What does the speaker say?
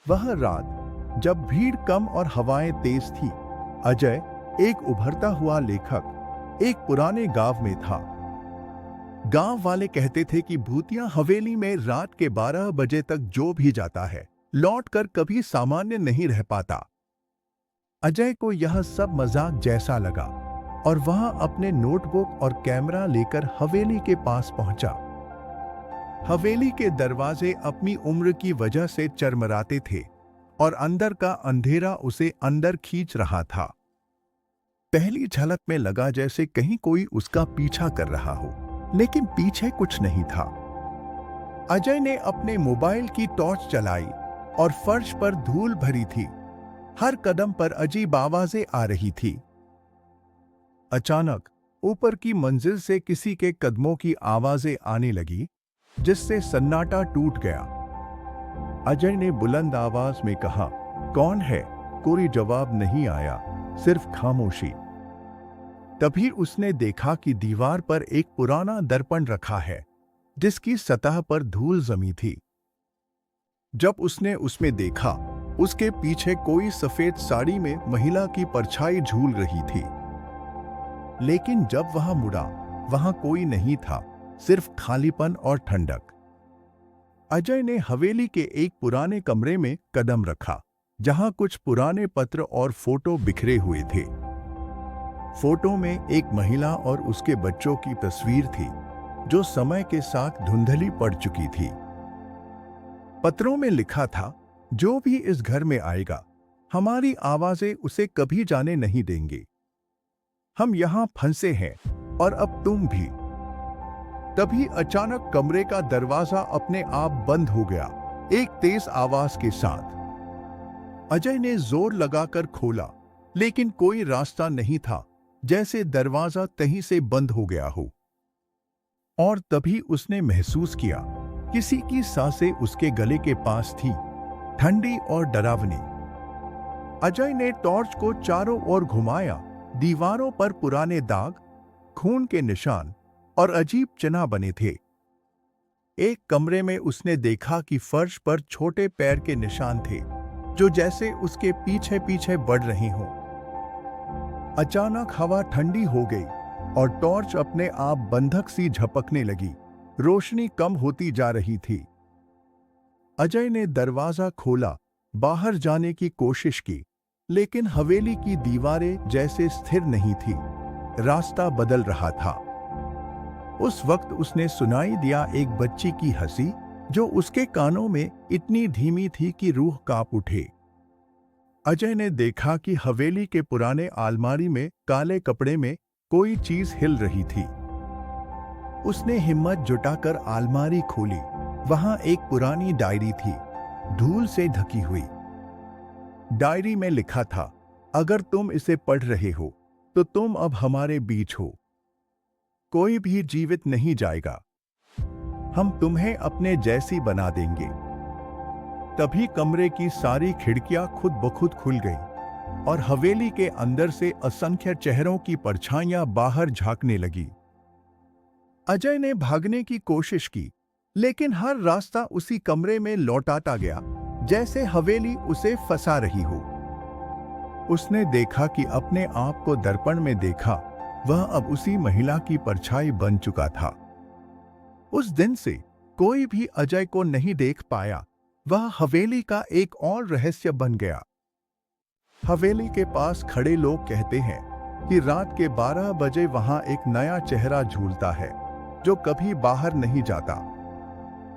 वह रात जब भीड़ कम और हवाएं तेज थी, अजय, एक उभरता हुआ लेखक, एक पुराने गांव में था। गांव वाले कहते थे कि भूतिया हवेली में रात के 12 बजे तक जो भी जाता है, लौटकर कभी सामान्य नहीं रह पाता। अजय को यह सब मजाक जैसा लगा और वह अपने नोटबुक और कैमरा लेकर हवेली के पास पहुंचा। हवेली के दरवाजे अपनी उम्र की वजह से चरमराते थे और अंदर का अंधेरा उसे अंदर खींच रहा था। पहली झलक में लगा जैसे कहीं कोई उसका पीछा कर रहा हो, लेकिन पीछे कुछ नहीं था। अजय ने अपने मोबाइल की टॉर्च चलाई और फर्श पर धूल भरी थी। हर कदम पर अजीब आवाजें आ रही थी। अचानक ऊपर की मंजिल से किसी के कदमों की आवाजें आने लगी, जिससे सन्नाटा टूट गया। अजय ने बुलंद आवाज में कहा, "कौन है?" कोई जवाब नहीं आया, सिर्फ खामोशी। तभी उसने देखा कि दीवार पर एक पुराना दर्पण रखा है, जिसकी सतह पर धूल जमी थी। जब उसने उसमें देखा, उसके पीछे कोई सफेद साड़ी में महिला की परछाई झूल रही थी। लेकिन जब वह मुड़ा, वहां कोई नहीं था, सिर्फ खालीपन और ठंडक। अजय ने हवेली के एक पुराने कमरे में कदम रखा, जहां कुछ पुराने पत्र और फोटो बिखरे हुए थे। फोटो में एक महिला और उसके बच्चों की तस्वीर थी, जो समय के साथ धुंधली पड़ चुकी थी। पत्रों में लिखा था, "जो भी इस घर में आएगा, हमारी आवाजें उसे कभी जाने नहीं देंगे। हम यहां फंसे हैं और अब तुम भी।" तभी अचानक कमरे का दरवाजा अपने आप बंद हो गया, एक तेज आवाज के साथ। अजय ने जोर लगाकर खोला, लेकिन कोई रास्ता नहीं था, जैसे दरवाजा तहीं से बंद हो गया हो। और तभी उसने महसूस किया, किसी की सांसें उसके गले के पास थी, ठंडी और डरावनी। अजय ने टॉर्च को चारों ओर घुमाया। दीवारों पर पुराने दाग, खून के निशान और अजीब चिन्ह बने थे। एक कमरे में उसने देखा कि फर्श पर छोटे पैर के निशान थे, जो जैसे उसके पीछे पीछे बढ़ रहे हों। अचानक हवा ठंडी हो गई और टॉर्च अपने आप बंधक सी झपकने लगी। रोशनी कम होती जा रही थी। अजय ने दरवाजा खोला, बाहर जाने की कोशिश की, लेकिन हवेली की दीवारें जैसे स्थिर नहीं थी। रास्ता बदल रहा था। उस वक्त उसने सुनाई दिया एक बच्ची की हंसी, जो उसके कानों में इतनी धीमी थी कि रूह कांप उठे। अजय ने देखा कि हवेली के पुराने अलमारी में काले कपड़े में कोई चीज हिल रही थी। उसने हिम्मत जुटाकर अलमारी खोली। वहां एक पुरानी डायरी थी, धूल से ढकी हुई। डायरी में लिखा था, "अगर तुम इसे पढ़ रहे हो, तो तुम अब हमारे बीच हो। कोई भी जीवित नहीं जाएगा। हम तुम्हें अपने जैसी बना देंगे।" तभी कमरे की सारी खिड़कियां खुद ब खुद खुल गईं और हवेली के अंदर से असंख्य चेहरों की परछाइयां बाहर झांकने लगी। अजय ने भागने की कोशिश की, लेकिन हर रास्ता उसी कमरे में लौटाता गया, जैसे हवेली उसे फंसा रही हो। उसने देखा कि अपने आप को दर्पण में देखा, वह अब उसी महिला की परछाई बन चुका था। उस दिन से कोई भी अजय को नहीं देख पाया। वह हवेली का एक और रहस्य बन गया। हवेली के पास खड़े लोग कहते हैं कि रात के 12 बजे वहां एक नया चेहरा झूलता है, जो कभी बाहर नहीं जाता।